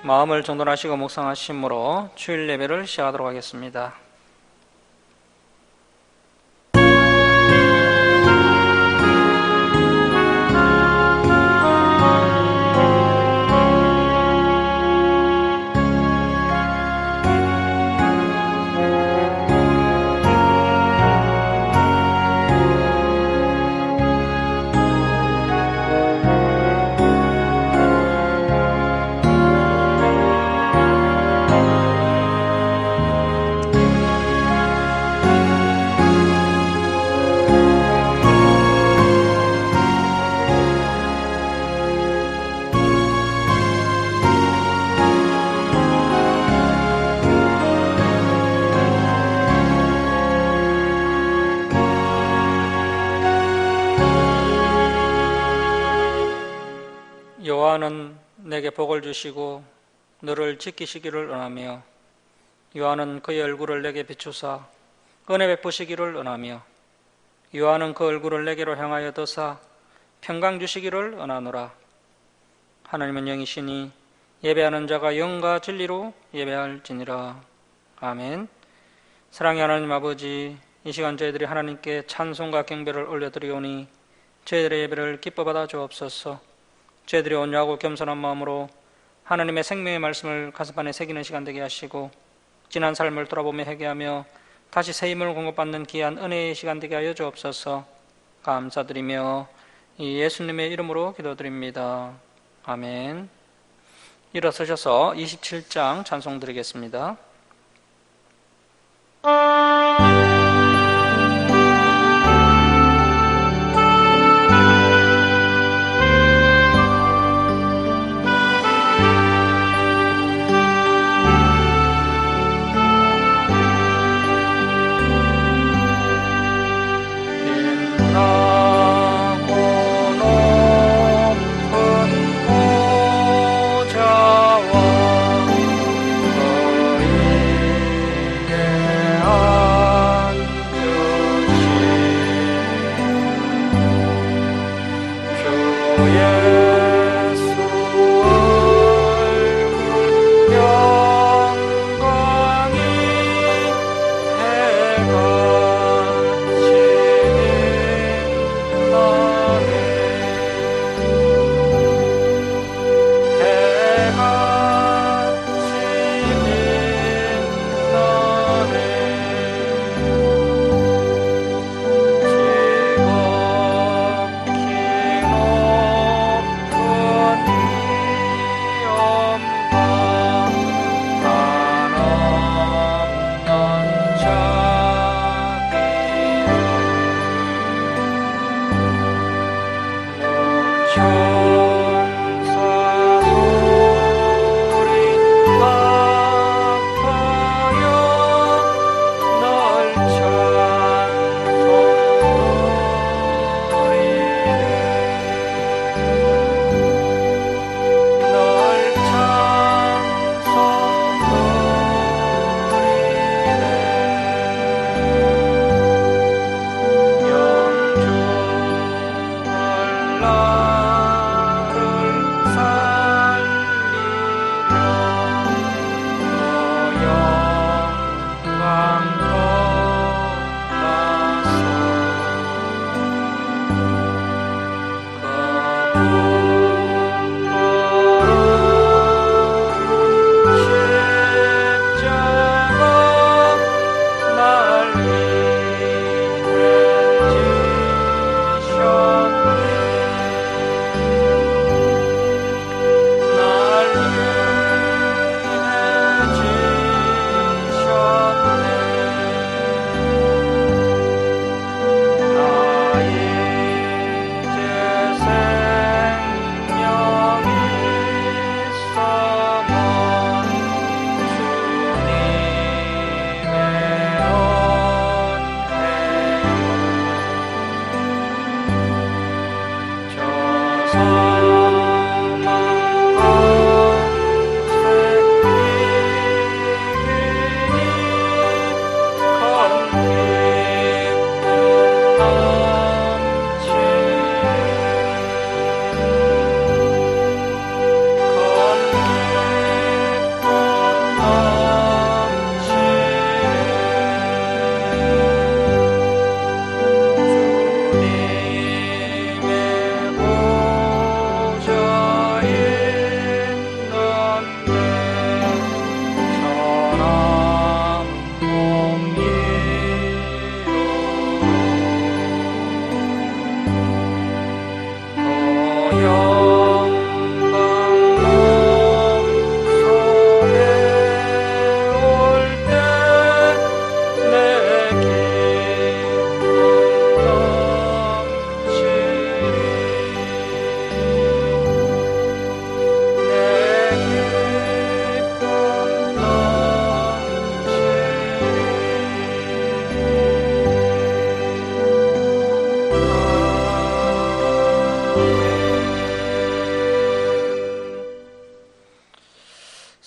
마음을 정돈하시고 묵상하심으로 주일 예배를 시작하도록 하겠습니다. 여호와는 내게 복을 주시고 너를 지키시기를 원하며 여호와는 그의 얼굴을 내게 비추사 은혜 베푸시기를 원하며 여호와는 그 얼굴을 내게로 향하여 드사 평강 주시기를 원하노라. 하나님은 영이시니 예배하는 자가 영과 진리로 예배할지니라. 아멘. 사랑의 하나님 아버지, 이 시간 저희들이 하나님께 찬송과 경배를 올려드리오니 저희들의 예배를 기뻐 받아 주옵소서. 저희들이 온유하고 겸손한 마음으로 하나님의 생명의 말씀을 가슴안에 새기는 시간 되게 하시고 지난 삶을 돌아보며 회개하며 다시 새 힘을 공급받는 귀한 은혜의 시간 되게 하여 주옵소서. 감사드리며 이 예수님의 이름으로 기도드립니다. 아멘. 일어서셔서 27장 찬송 드리겠습니다. 그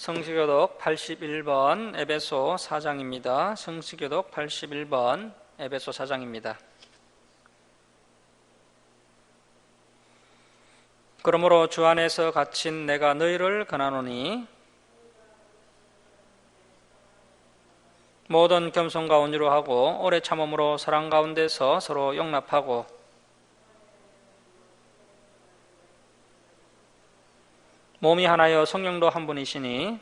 성시교독 81번 에베소 4장입니다. 성시교독 81번 에베소 4장입니다. 그러므로 주 안에서 갇힌 내가 너희를 권하노니 모든 겸손과 온유로 하고 오래 참음으로 사랑 가운데서 서로 용납하고 몸이 하나여 성령도 한 분이시니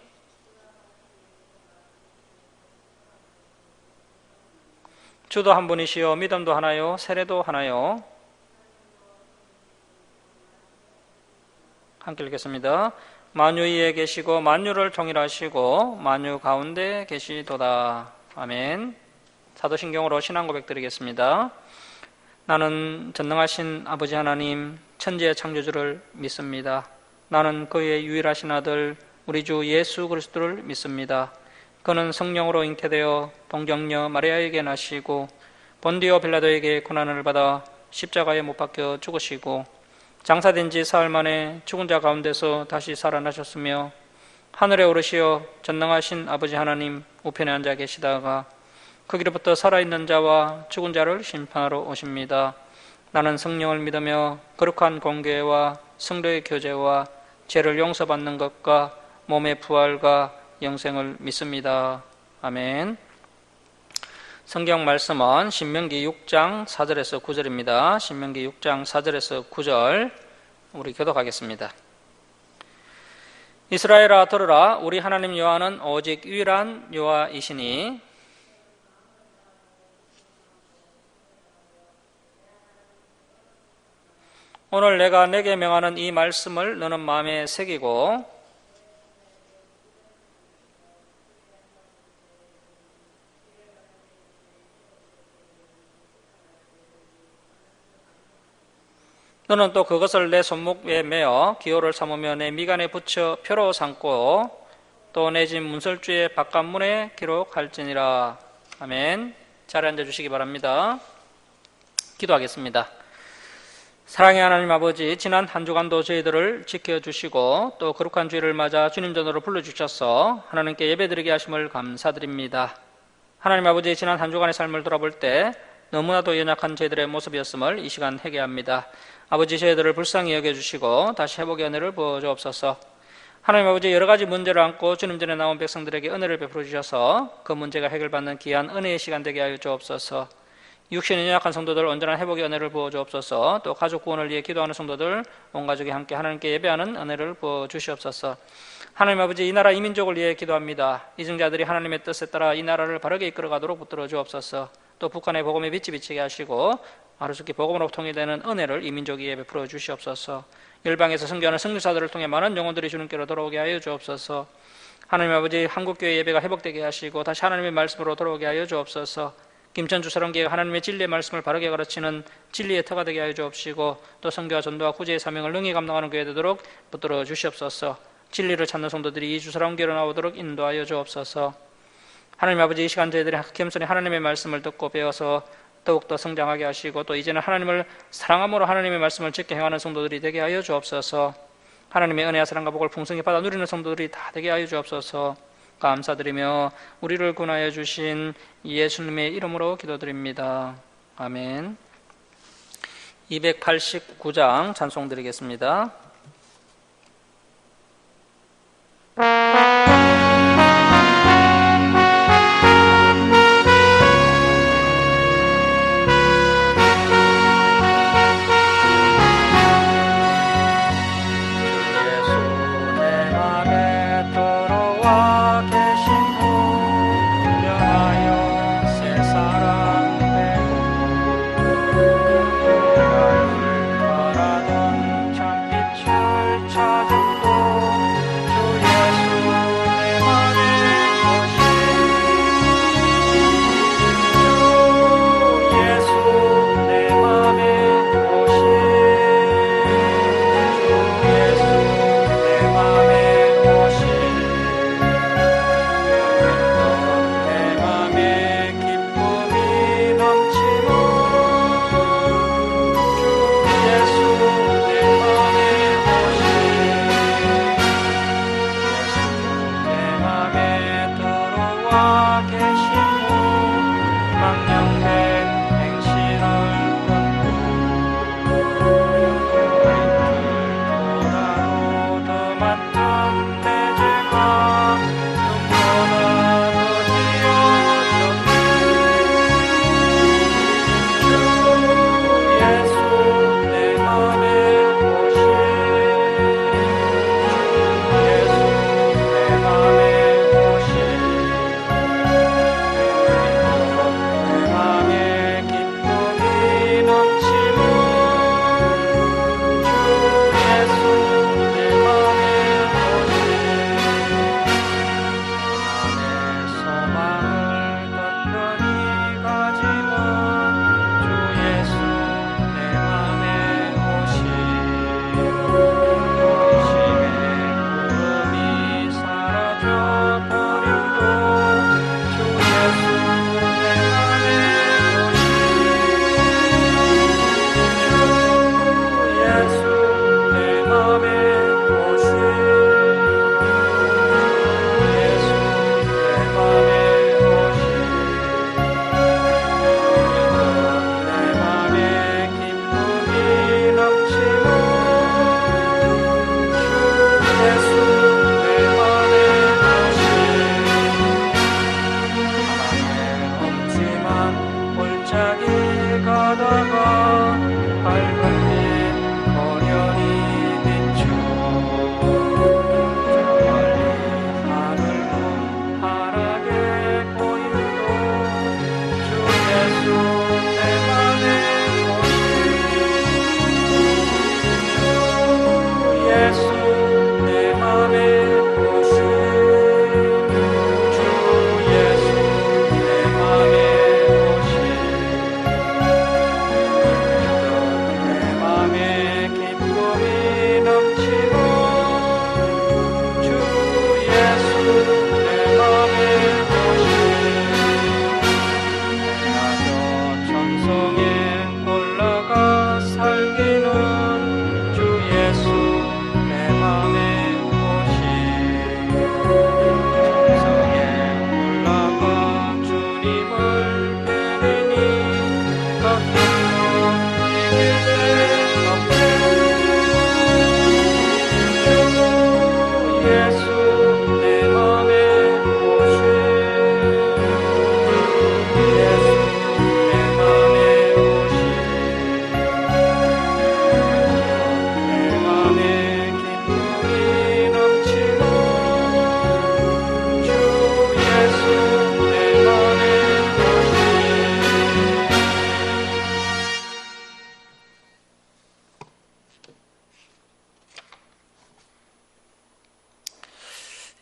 주도 한 분이시요 믿음도 하나요 세례도 하나요. 함께 읽겠습니다. 만유 위에 계시고 만유를 통일하시고 만유 가운데 계시도다. 아멘. 사도신경으로 신앙 고백 드리겠습니다. 나는 전능하신 아버지 하나님 천지의 창조주를 믿습니다. 나는 그의 유일하신 아들 우리 주 예수 그리스도를 믿습니다. 그는 성령으로 잉태되어 동정녀 마리아에게 나시고 본디오 빌라도에게 고난을 받아 십자가에 못 박혀 죽으시고 장사된 지 사흘 만에 죽은 자 가운데서 다시 살아나셨으며 하늘에 오르시어 전능하신 아버지 하나님 우편에 앉아 계시다가 거기로부터 살아있는 자와 죽은 자를 심판하러 오십니다. 나는 성령을 믿으며 거룩한 공교회와 성도의 교제와 죄를 용서받는 것과 몸의 부활과 영생을 믿습니다. 아멘. 성경 말씀은 신명기 6장 4절에서 9절입니다. 신명기 6장 4절에서 9절 우리 교독하겠습니다. 이스라엘아 들으라. 우리 하나님 여호와는 오직 유일한 여호와이시니 오늘 내가 내게 명하는 이 말씀을 너는 마음에 새기고 너는 또 그것을 내 손목에 메어 기호를 삼으며 내 미간에 붙여 표로 삼고 또 내 집 문설주의 바깥문에 기록할지니라. 아멘. 자리에 앉아주시기 바랍니다. 기도하겠습니다. 사랑의 하나님 아버지, 지난 한 주간도 저희들을 지켜주시고 또 거룩한 주일을 맞아 주님 전으로 불러주셔서 하나님께 예배드리게 하심을 감사드립니다. 하나님 아버지, 지난 한 주간의 삶을 돌아볼 때 너무나도 연약한 저희들의 모습이었음을 이 시간 회개합니다. 아버지, 저희들을 불쌍히 여겨주시고 다시 회복의 은혜를 부어주옵소서. 하나님 아버지, 여러 가지 문제를 안고 주님 전에 나온 백성들에게 은혜를 베풀어 주셔서 그 문제가 해결받는 귀한 은혜의 시간 되게 하여 주옵소서. 육신이 연약한 성도들 온전한 회복의 은혜를 부어주옵소서. 또 가족 구원을 위해 기도하는 성도들 온 가족이 함께 하나님께 예배하는 은혜를 부어주시옵소서. 하나님 아버지, 이 나라 이 민족을 위해 기도합니다. 이증자들이 하나님의 뜻에 따라 이 나라를 바르게 이끌어가도록 붙들어 주옵소서. 또 북한의 복음의 빛이 비치게 하시고 하루속히 복음으로 통일되는 은혜를 이 민족 위에 베풀어 주시옵소서. 열방에서 선교하는 선교사들을 통해 많은 영혼들이 주님께로 돌아오게 하여 주옵소서. 하나님 아버지, 한국교회 예배가 회복되게 하시고 다시 하나님의 말씀으로 돌아오게 하여 주옵소서. 김천주 사랑교회가 하나님의 진리의 말씀을 바르게 가르치는 진리의 터가 되게 하여 주옵시고 또 선교와 전도와 구제의 사명을 능히 감당하는 교회 되도록 붙들어 주시옵소서. 진리를 찾는 성도들이 이 주사랑교회로 나오도록 인도하여 주옵소서. 하나님 아버지, 이 시간 저희들이 겸손히 하나님의 말씀을 듣고 배워서 더욱더 성장하게 하시고 또 이제는 하나님을 사랑함으로 하나님의 말씀을 지켜 행하는 성도들이 되게 하여 주옵소서. 하나님의 은혜와 사랑과 복을 풍성히 받아 누리는 성도들이 다 되게 하여 주옵소서. 감사드리며 우리를 구원하여 주신 예수님의 이름으로 기도드립니다. 아멘. 289장 찬송 드리겠습니다. 사랑 배고 바라던 참빛을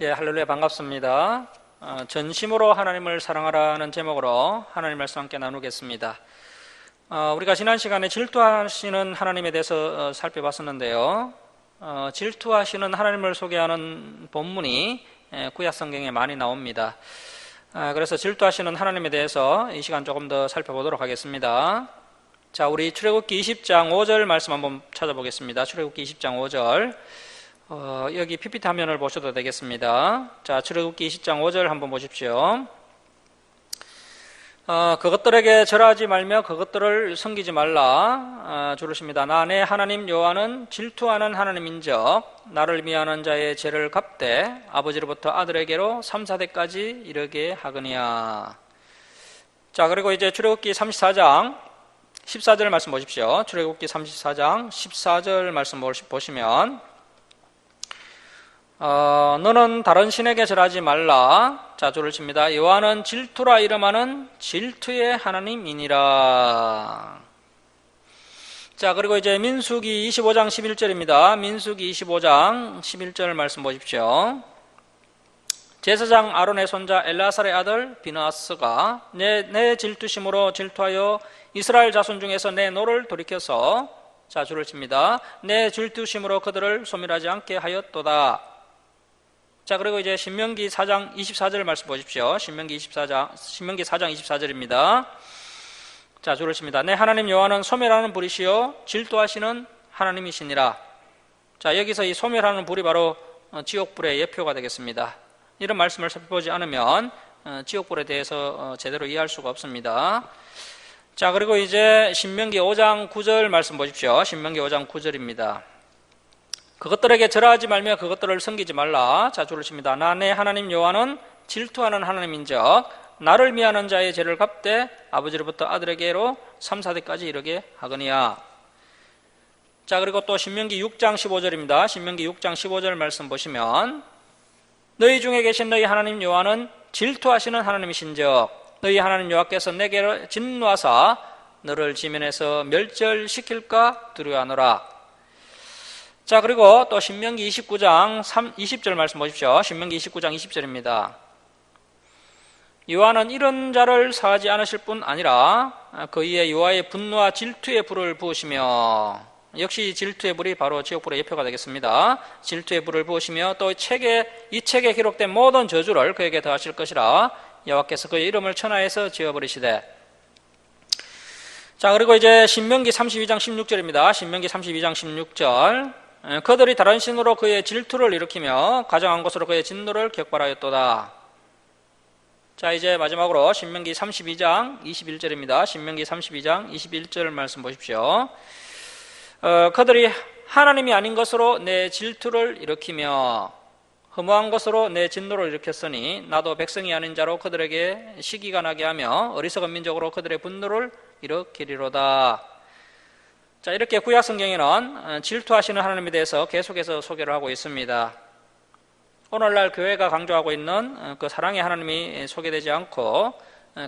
예, 할렐루야, 반갑습니다. 전심으로 하나님을 사랑하라는 제목으로 하나님 말씀 함께 나누겠습니다. 우리가 지난 시간에 질투하시는 하나님에 대해서 살펴봤었는데요. 질투하시는 하나님을 소개하는 본문이 구약 성경에 많이 나옵니다. 그래서 질투하시는 하나님에 대해서 이 시간 조금 더 살펴보도록 하겠습니다. 자, 우리 출애굽기 20장 5절 말씀 한번 찾아보겠습니다. 출애굽기 20장 5절. 여기 PPT 화면을 보셔도 되겠습니다. 자, 출애굽기 20장 5절 한번 보십시오. 그것들에게 절하지 말며 그것들을 섬기지 말라. 주르십니다. 나 내 하나님 여호와는 질투하는 하나님인적 나를 미워하는 자의 죄를 갚되 아버지로부터 아들에게로 3, 4대까지 이르게 하거니와. 자, 그리고 이제 출애굽기 34장 14절 말씀 보십시오. 출애굽기 34장 14절 말씀 보시면 너는 다른 신에게 절하지 말라. 자, 줄을 칩니다. 여호와는 질투라 이름하는 질투의 하나님이니라. 자, 그리고 이제 민수기 25장 11절입니다. 민수기 25장 11절 말씀 보십시오. 제사장 아론의 손자 엘라살의 아들 비느하스가 내 질투심으로 질투하여 이스라엘 자손 중에서 내 노를 돌이켜서, 자, 줄을 칩니다. 내 질투심으로 그들을 소멸하지 않게 하였도다. 자, 그리고 이제 신명기 4장 24절 말씀 보십시오. 신명기 4장 24절입니다. 자, 줄을 칩니다. 내 하나님 여호와는 소멸하는 불이시요 질투하시는 하나님이시니라. 자, 여기서 이 소멸하는 불이 바로 지옥불의 예표가 되겠습니다. 이런 말씀을 살펴보지 않으면 지옥불에 대해서 제대로 이해할 수가 없습니다. 자, 그리고 이제 신명기 5장 9절 말씀 보십시오. 신명기 5장 9절입니다. 그것들에게 절하지 말며 그것들을 섬기지 말라. 자, 줄을 칩니다. 나 내 하나님 여호와는 질투하는 하나님인적 나를 미워하는 자의 죄를 갚되 아버지로부터 아들에게로 3, 4대까지 이르게 하거니와. 자, 그리고 또 신명기 6장 15절입니다. 신명기 6장 15절 말씀 보시면 너희 중에 계신 너희 하나님 여호와는 질투하시는 하나님이신적 너희 하나님 여호와께서 내게 진노하사 너를 지면에서 멸절시킬까 두려워하노라. 자, 그리고 또 신명기 29장 20절 말씀 보십시오. 신명기 29장 20절입니다. 여호와는 이런 자를 사하지 않으실 뿐 아니라 그 위에 여호와의 분노와 질투의 불을 부으시며, 역시 질투의 불이 바로 지옥불의 예표가 되겠습니다. 질투의 불을 부으시며 또 이 책에 기록된 모든 저주를 그에게 더하실 것이라 여호와께서 그의 이름을 천하에서 지워버리시되. 자, 그리고 이제 신명기 32장 16절입니다. 신명기 32장 16절. 그들이 다른 신으로 그의 질투를 일으키며 가정한 것으로 그의 진노를 격발하였도다. 자, 이제 마지막으로 신명기 32장 21절입니다. 신명기 32장 21절 말씀 보십시오. 그들이 하나님이 아닌 것으로 내 질투를 일으키며 허무한 것으로 내 진노를 일으켰으니 나도 백성이 아닌 자로 그들에게 시기가 나게 하며 어리석은 민족으로 그들의 분노를 일으키리로다. 자, 이렇게 구약 성경에는 질투하시는 하나님에 대해서 계속해서 소개를 하고 있습니다. 오늘날 교회가 강조하고 있는 그 사랑의 하나님이 소개되지 않고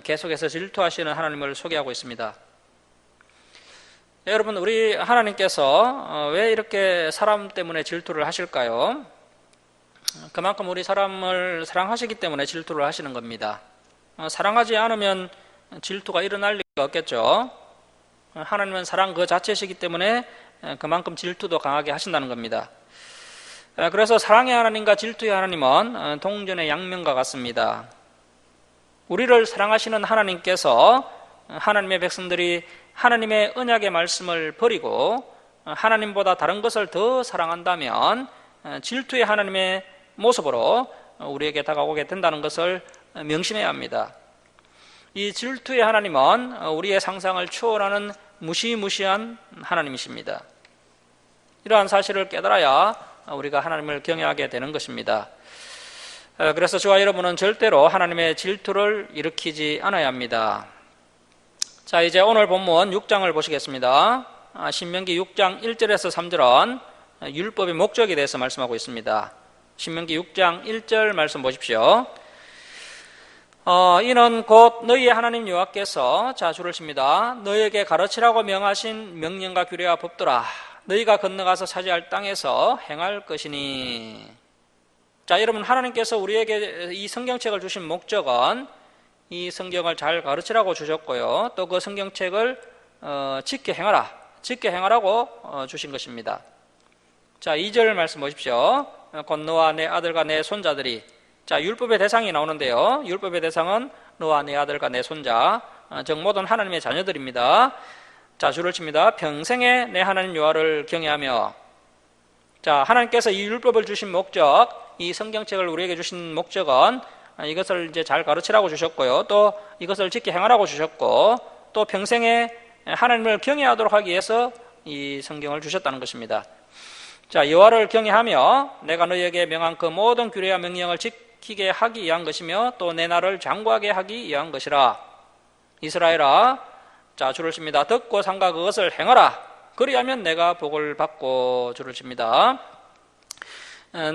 계속해서 질투하시는 하나님을 소개하고 있습니다. 여러분, 우리 하나님께서 왜 이렇게 사람 때문에 질투를 하실까요? 그만큼 우리 사람을 사랑하시기 때문에 질투를 하시는 겁니다. 사랑하지 않으면 질투가 일어날 리가 없겠죠. 하나님은 사랑 그 자체시기 때문에 그만큼 질투도 강하게 하신다는 겁니다. 그래서 사랑의 하나님과 질투의 하나님은 동전의 양면과 같습니다. 우리를 사랑하시는 하나님께서 하나님의 백성들이 하나님의 언약의 말씀을 버리고 하나님보다 다른 것을 더 사랑한다면 질투의 하나님의 모습으로 우리에게 다가오게 된다는 것을 명심해야 합니다. 이 질투의 하나님은 우리의 상상을 초월하는 무시무시한 하나님이십니다. 이러한 사실을 깨달아야 우리가 하나님을 경외하게 되는 것입니다. 그래서 저와 여러분은 절대로 하나님의 질투를 일으키지 않아야 합니다. 자, 이제 오늘 본문 6장을 보시겠습니다. 신명기 6장 1절에서 3절은 율법의 목적에 대해서 말씀하고 있습니다. 신명기 6장 1절 말씀 보십시오. 이는 곧 너희의 하나님 여호와께서, 자, 줄을 칩니다. 너희에게 가르치라고 명하신 명령과 규례와 법도라. 너희가 건너가서 차지할 땅에서 행할 것이니. 자, 여러분, 하나님께서 우리에게 이 성경책을 주신 목적은 이 성경을 잘 가르치라고 주셨고요. 또 그 성경책을 지켜 행하라고 주신 것입니다. 자, 2절 말씀 보십시오. 곧 너와 내 아들과 내 손자들이. 자, 율법의 대상이 나오는데요. 율법의 대상은 너와 내 아들과 내 손자, 즉 모든 하나님의 자녀들입니다. 자, 줄을 칩니다. 평생에 내 하나님 여호와를 경외하며. 자, 하나님께서 이 율법을 주신 목적, 이 성경책을 우리에게 주신 목적은 이것을 이제 잘 가르치라고 주셨고요. 또 이것을 지켜 행하라고 주셨고, 또 평생에 하나님을 경외하도록 하기 위해서 이 성경을 주셨다는 것입니다. 자, 여호와를 경외하며 내가 너희에게 명한 그 모든 규례와 명령을 지키게 하기 위한 것이며 또 내 나라를 장구하게 하기 위한 것이라. 이스라엘아, 자, 줄을 칩니다. 듣고 삼가 그것을 행하라. 그리하면 내가 복을 받고. 줄을 칩니다.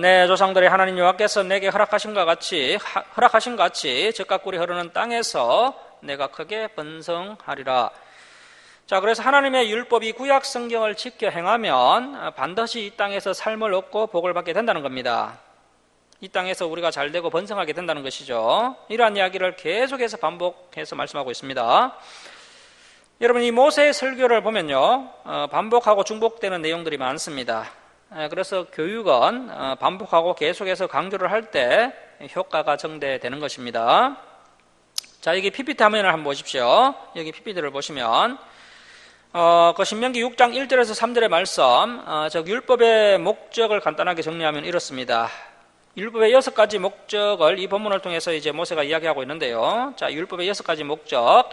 내 조상들의 하나님 여호와께서 내게 허락하신 것 같이 젖과 꿀이 흐르는 땅에서 내가 크게 번성하리라. 자, 그래서 하나님의 율법이 구약 성경을 지켜 행하면 반드시 이 땅에서 삶을 얻고 복을 받게 된다는 겁니다. 이 땅에서 우리가 잘 되고 번성하게 된다는 것이죠. 이러한 이야기를 계속해서 반복해서 말씀하고 있습니다. 여러분, 이 모세의 설교를 보면요, 반복하고 중복되는 내용들이 많습니다. 그래서 교육은 반복하고 계속해서 강조를 할 때 효과가 증대되는 것입니다. 자, 여기 PPT 화면을 한번 보십시오. 여기 PPT를 보시면 그 신명기 6장 1절에서 3절의 말씀, 즉 율법의 목적을 간단하게 정리하면 이렇습니다. 율법의 6가지 목적을 이 본문을 통해서 이제 모세가 이야기하고 있는데요. 자, 율법의 6가지 목적.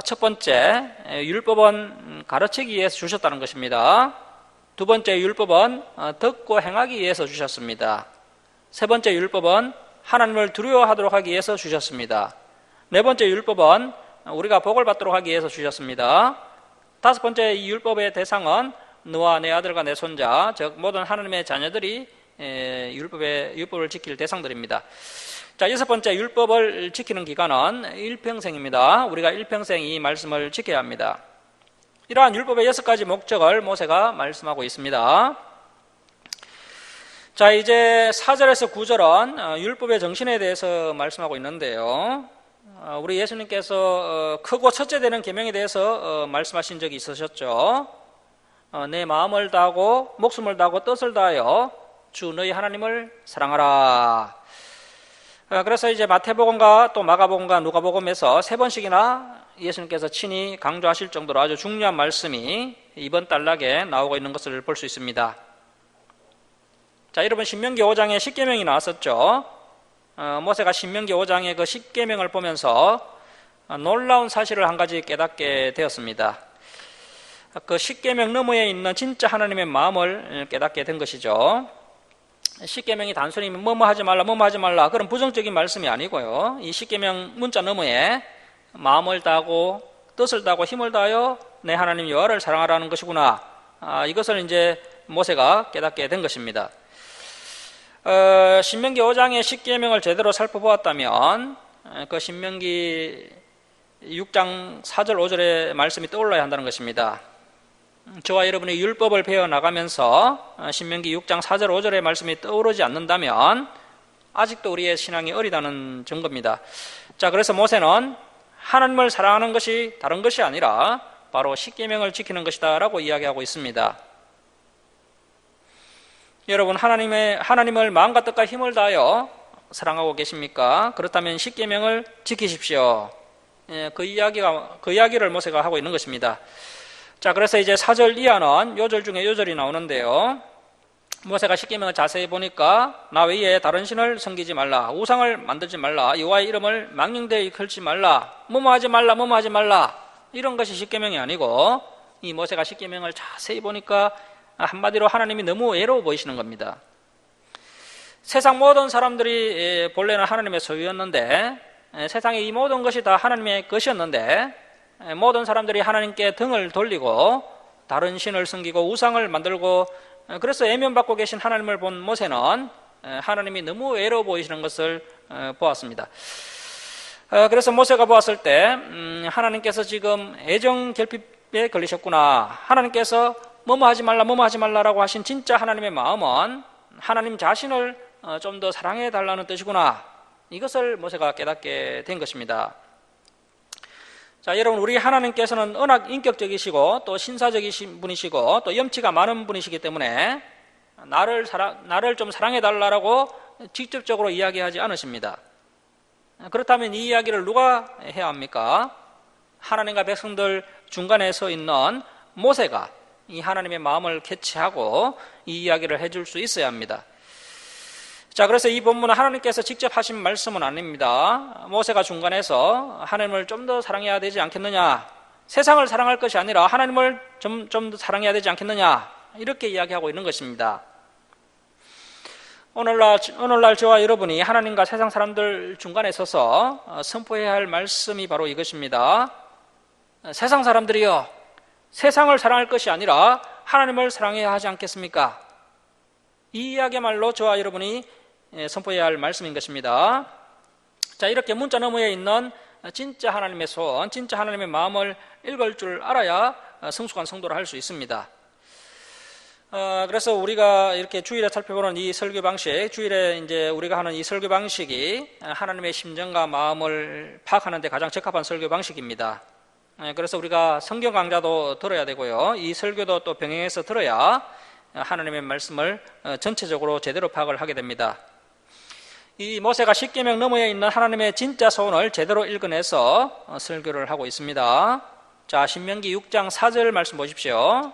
첫 번째, 율법은 가르치기 위해서 주셨다는 것입니다. 두 번째, 율법은 듣고 행하기 위해서 주셨습니다. 세 번째, 율법은 하나님을 두려워하도록 하기 위해서 주셨습니다. 네 번째, 율법은 우리가 복을 받도록 하기 위해서 주셨습니다. 다섯 번째, 이 율법의 대상은 너와 내 아들과 내 손자, 즉 모든 하나님의 자녀들이 율법을 지킬 대상들입니다. 자, 여섯 번째, 율법을 지키는 기간은 일평생입니다. 우리가 일평생 이 말씀을 지켜야 합니다. 이러한 율법의 6가지 목적을 모세가 말씀하고 있습니다. 자, 이제 4절에서 9절은 율법의 정신에 대해서 말씀하고 있는데요. 우리 예수님께서 크고 첫째 되는 계명에 대해서 말씀하신 적이 있으셨죠. 내 마음을 다하고 목숨을 다하고 뜻을 다하여 주 너희 하나님을 사랑하라. 그래서 이제 마태복음과 또 마가복음과 누가복음에서 3번씩이나 예수님께서 친히 강조하실 정도로 아주 중요한 말씀이 이번 단락에 나오고 있는 것을 볼 수 있습니다. 자, 여러분, 신명기 5장에 십계명이 나왔었죠. 모세가 신명기 5장의 그 십계명을 보면서 놀라운 사실을 한 가지 깨닫게 되었습니다. 그 십계명 너머에 있는 진짜 하나님의 마음을 깨닫게 된 것이죠. 십계명이 단순히 뭐뭐 하지 말라 그런 부정적인 말씀이 아니고요. 이 십계명 문자 너머에 마음을 다하고 뜻을 다하고 힘을 다하여 내 하나님 여호와를 사랑하라는 것이구나. 이것을 이제 모세가 깨닫게 된 것입니다. 신명기 5장의 십계명을 제대로 살펴보았다면 그 신명기 6장 4절 5절의 말씀이 떠올라야 한다는 것입니다. 저와 여러분이 율법을 배워나가면서 신명기 6장 4절 5절의 말씀이 떠오르지 않는다면 아직도 우리의 신앙이 어리다는 증거입니다. 자, 그래서 모세는 하나님을 사랑하는 것이 다른 것이 아니라 바로 십계명을 지키는 것이다 라고 이야기하고 있습니다. 여러분, 하나님을 마음과 뜻과 힘을 다하여 사랑하고 계십니까? 그렇다면 십계명을 지키십시오. 그 이야기를 모세가 하고 있는 것입니다. 자, 그래서 이제 4절 이하는 요절 중에 요절이 나오는데요. 모세가 십계명을 자세히 보니까 나 외에 다른 신을 섬기지 말라, 우상을 만들지 말라, 여호와의 이름을 망령되이 일컬지 말라, 뭐뭐 하지 말라 이런 것이 십계명이 아니고 이 모세가 십계명을 자세히 보니까 한마디로 하나님이 너무 외로워 보이시는 겁니다. 세상 모든 사람들이 본래는 하나님의 소유였는데 세상의 이 모든 것이 다 하나님의 것이었는데 모든 사람들이 하나님께 등을 돌리고 다른 신을 섬기고 우상을 만들고 그래서 애면받고 계신 하나님을 본 모세는 하나님이 너무 외로워 보이시는 것을 보았습니다. 그래서 모세가 보았을 때 하나님께서 지금 애정 결핍에 걸리셨구나. 하나님께서 뭐뭐 하지 말라라고 하신 진짜 하나님의 마음은 하나님 자신을 좀 더 사랑해 달라는 뜻이구나. 이것을 모세가 깨닫게 된 것입니다. 자, 여러분, 우리 하나님께서는 워낙 인격적이시고 또 신사적이신 분이시고 또 염치가 많은 분이시기 때문에 나를 좀 사랑해 달라고 직접적으로 이야기하지 않으십니다. 그렇다면 이 이야기를 누가 해야 합니까? 하나님과 백성들 중간에 서 있는 모세가 이 하나님의 마음을 캐치하고 이 이야기를 해줄 수 있어야 합니다. 자, 그래서 이 본문은 하나님께서 직접 하신 말씀은 아닙니다. 모세가 중간에서 하나님을 좀 더 사랑해야 되지 않겠느냐, 세상을 사랑할 것이 아니라 하나님을 좀 더 사랑해야 되지 않겠느냐, 이렇게 이야기하고 있는 것입니다. 오늘날 저와 여러분이 하나님과 세상 사람들 중간에 서서 선포해야 할 말씀이 바로 이것입니다. 세상 사람들이여, 세상을 사랑할 것이 아니라 하나님을 사랑해야 하지 않겠습니까? 이 이야기야말로 저와 여러분이 선포해야 할 말씀인 것입니다. 자, 이렇게 문자 너머에 있는 진짜 하나님의 손, 진짜 하나님의 마음을 읽을 줄 알아야 성숙한 성도를 할 수 있습니다. 그래서 우리가 이렇게 주일에 살펴보는 이 설교 방식, 주일에 이제 우리가 하는 이 설교 방식이 하나님의 심정과 마음을 파악하는 데 가장 적합한 설교 방식입니다. 그래서 우리가 성경 강좌도 들어야 되고요, 이 설교도 또 병행해서 들어야 하나님의 말씀을 전체적으로 제대로 파악을 하게 됩니다. 이 모세가 십계명 너머에 있는 하나님의 진짜 소원을 제대로 읽어내서 설교를 하고 있습니다. 자, 신명기 6장 4절 말씀 보십시오.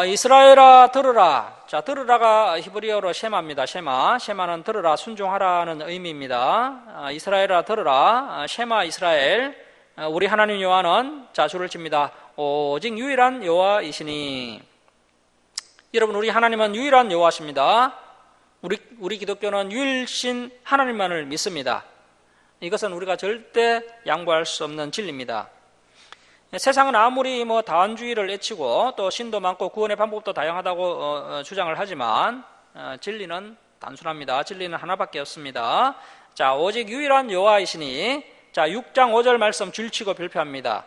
이스라엘아 들으라. 자, 들으라가 히브리어로 셰마입니다. 셰마는 들으라, 순종하라는 의미입니다. 이스라엘아 들으라. 셰마 이스라엘. 우리 하나님 여호와는, 자, 줄을 칩니다. 오직 유일한 여호와이시니. 여러분, 우리 하나님은 유일한 여호와십니다. 우리 기독교는 유일신 하나님만을 믿습니다. 이것은 우리가 절대 양보할 수 없는 진리입니다. 세상은 아무리 다원주의를 외치고 또 신도 많고 구원의 방법도 다양하다고 주장을 하지만 진리는 단순합니다. 진리는 하나밖에 없습니다. 자, 오직 유일한 여호와이시니. 자, 6장 5절 말씀 줄치고 별표합니다.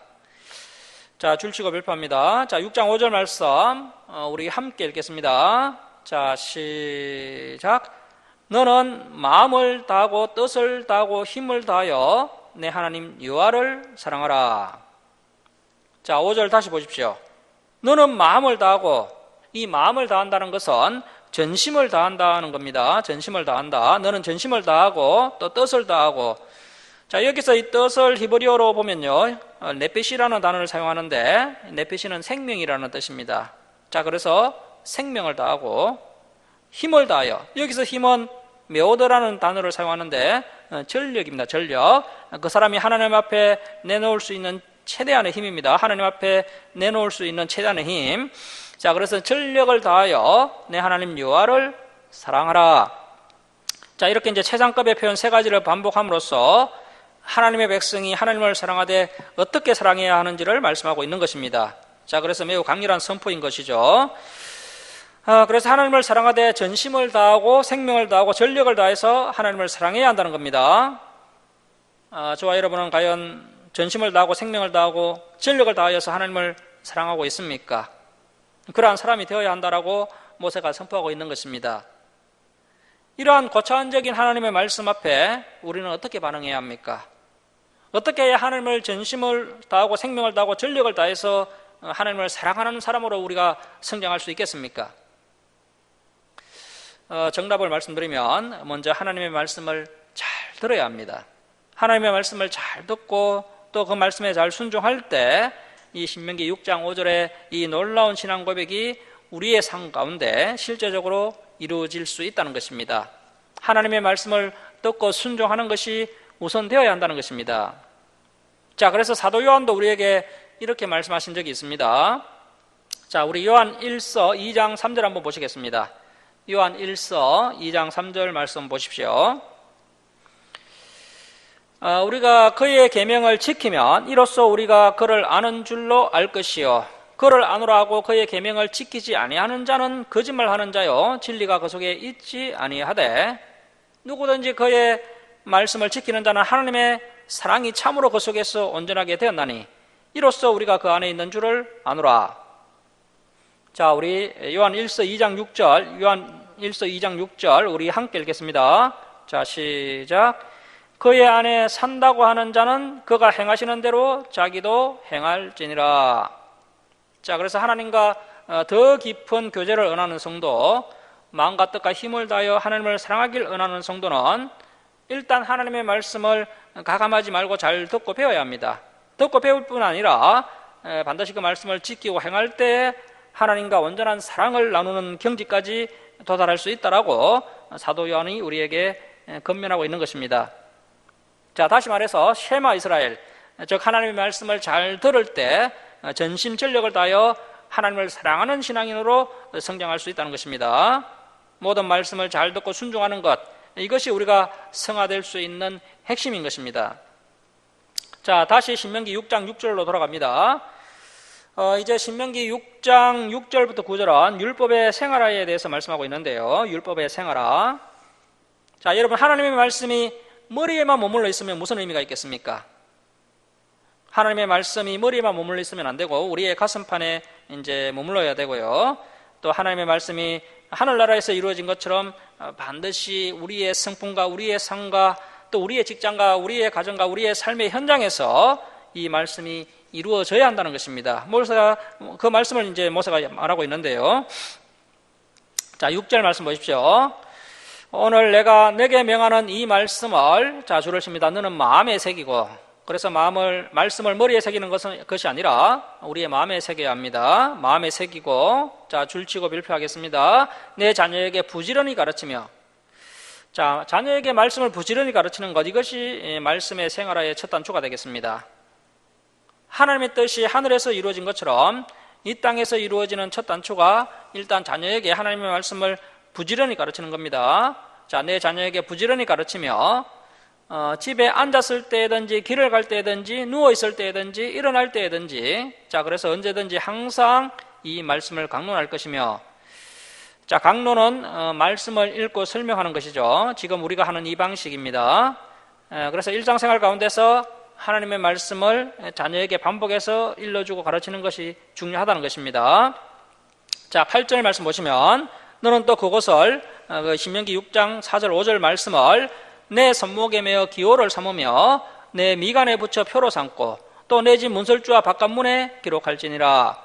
자, 줄치고 별표합니다. 자, 6장 5절 말씀 우리 함께 읽겠습니다. 자, 시작. 너는 마음을 다하고 뜻을 다하고 힘을 다하여 내 하나님 여호와를 사랑하라. 자, 5절 다시 보십시오. 너는 마음을 다하고, 이 마음을 다한다는 것은 전심을 다한다는 겁니다. 전심을 다한다. 너는 전심을 다하고 또 뜻을 다하고. 자, 여기서 이 뜻을 히브리어로 보면요, 네피시라는 단어를 사용하는데, 네피시는 생명이라는 뜻입니다. 자, 그래서 생명을 다하고 힘을 다하여, 여기서 힘은 메오더라는 단어를 사용하는데 전력입니다. 전력. 그 사람이 하나님 앞에 내놓을 수 있는 최대한의 힘입니다. 하나님 앞에 내놓을 수 있는 최대한의 힘. 자, 그래서 전력을 다하여 내 하나님 여호와를 사랑하라. 자, 이렇게 이제 최상급의 표현 세 가지를 반복함으로써 하나님의 백성이 하나님을 사랑하되 어떻게 사랑해야 하는지를 말씀하고 있는 것입니다. 자, 그래서 매우 강렬한 선포인 것이죠. 그래서 하나님을 사랑하되 전심을 다하고 생명을 다하고 전력을 다해서 하나님을 사랑해야 한다는 겁니다. 저와 여러분은 과연 전심을 다하고 생명을 다하고 전력을 다하여서 하나님을 사랑하고 있습니까? 그러한 사람이 되어야 한다라고 모세가 선포하고 있는 것입니다. 이러한 고차원적인 하나님의 말씀 앞에 우리는 어떻게 반응해야 합니까? 어떻게 해야 하나님을 전심을 다하고 생명을 다하고 전력을 다해서 하나님을 사랑하는 사람으로 우리가 성장할 수 있겠습니까? 정답을 말씀드리면 먼저 하나님의 말씀을 잘 들어야 합니다. 하나님의 말씀을 잘 듣고 또 그 말씀에 잘 순종할 때 이 신명기 6장 5절의 이 놀라운 신앙 고백이 우리의 삶 가운데 실제적으로 이루어질 수 있다는 것입니다. 하나님의 말씀을 듣고 순종하는 것이 우선되어야 한다는 것입니다. 자, 그래서 사도 요한도 우리에게 이렇게 말씀하신 적이 있습니다. 자, 우리 요한 1서 2장 3절 한번 보시겠습니다. 요한 1서 2장 3절 말씀 보십시오. 우리가 그의 계명을 지키면 이로써 우리가 그를 아는 줄로 알 것이요, 그를 아노라 하고 그의 계명을 지키지 아니하는 자는 거짓말하는 자요 진리가 그 속에 있지 아니하되, 누구든지 그의 말씀을 지키는 자는 하나님의 사랑이 참으로 그 속에서 온전하게 되었나니 이로써 우리가 그 안에 있는 줄을 아노라. 자, 우리 요한 1서 2장 6절, 요한 1서 2장 6절 우리 함께 읽겠습니다. 자, 시작. 그의 안에 산다고 하는 자는 그가 행하시는 대로 자기도 행할지니라. 자, 그래서 하나님과 더 깊은 교제를 원하는 성도, 마음과 뜻과 힘을 다하여 하나님을 사랑하길 원하는 성도는 일단 하나님의 말씀을 가감하지 말고 잘 듣고 배워야 합니다. 듣고 배울 뿐 아니라 반드시 그 말씀을 지키고 행할 때 하나님과 온전한 사랑을 나누는 경지까지 도달할 수 있다라고 사도 요한이 우리에게 권면하고 있는 것입니다. 자, 다시 말해서 쉐마 이스라엘, 즉 하나님의 말씀을 잘 들을 때 전심전력을 다하여 하나님을 사랑하는 신앙인으로 성장할 수 있다는 것입니다. 모든 말씀을 잘 듣고 순종하는 것, 이것이 우리가 성화될 수 있는 핵심인 것입니다. 자, 다시 신명기 6장 6절로 돌아갑니다. 이제 신명기 6장 6절부터 9절은 율법의 생활화에 대해서 말씀하고 있는데요. 율법의 생활화. 자, 여러분, 하나님의 말씀이 머리에만 머물러 있으면 무슨 의미가 있겠습니까? 하나님의 말씀이 머리에만 머물러 있으면 안 되고 우리의 가슴판에 이제 머물러야 되고요. 또 하나님의 말씀이 하늘나라에서 이루어진 것처럼 반드시 우리의 성품과 우리의 삶과 또 우리의 직장과 우리의 가정과 우리의 삶의 현장에서 이 말씀이 이루어져야 한다는 것입니다. 모세가 그 말씀을 이제 모세가 말하고 있는데요. 자, 6절 말씀 보십시오. 오늘 내가 내게 명하는 이 말씀을, 자, 줄을 칩니다. 너는 마음에 새기고, 그래서 말씀을 머리에 새기는 것이 아니라 우리의 마음에 새겨야 합니다. 마음에 새기고, 자, 줄치고 발표하겠습니다. 내 자녀에게 부지런히 가르치며, 자, 자녀에게 말씀을 부지런히 가르치는 것, 이것이 말씀의 생활화의 첫 단초가 되겠습니다. 하나님의 뜻이 하늘에서 이루어진 것처럼 이 땅에서 이루어지는 첫 단초가 일단 자녀에게 하나님의 말씀을 부지런히 가르치는 겁니다. 자, 내 자녀에게 부지런히 가르치며 집에 앉았을 때든지 길을 갈 때든지 누워있을 때든지 일어날 때든지, 자, 그래서 언제든지 항상 이 말씀을 강론할 것이며, 자, 강론은 말씀을 읽고 설명하는 것이죠. 지금 우리가 하는 이 방식입니다. 그래서 일상생활 가운데서 하나님의 말씀을 자녀에게 반복해서 일러주고 가르치는 것이 중요하다는 것입니다. 자, 8절 말씀 보시면 너는 또 그것을 신명기 6장 4절 5절 말씀을 내 손목에 메어 기호를 삼으며 내 미간에 붙여 표로 삼고 또 내 집 문설주와 바깥문에 기록할지니라.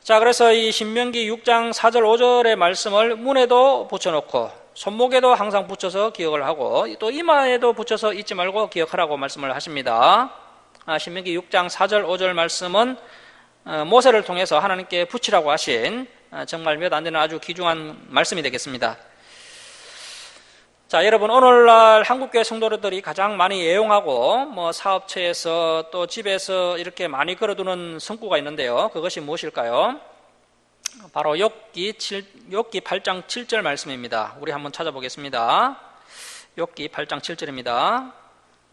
자, 그래서 이 신명기 6장 4절 5절의 말씀을 문에도 붙여놓고 손목에도 항상 붙여서 기억을 하고 또 이마에도 붙여서 잊지 말고 기억하라고 말씀을 하십니다. 신명기 6장 4절 5절 말씀은 모세를 통해서 하나님께 붙이라고 하신 정말 몇 안 되는 아주 귀중한 말씀이 되겠습니다. 자, 여러분, 오늘날 한국교회 성도들이 가장 많이 애용하고 사업체에서 또 집에서 이렇게 많이 걸어두는 성구가 있는데요. 그것이 무엇일까요? 바로 욥기 8장 7절 말씀입니다. 우리 한번 찾아보겠습니다. 욥기 8장 7절입니다.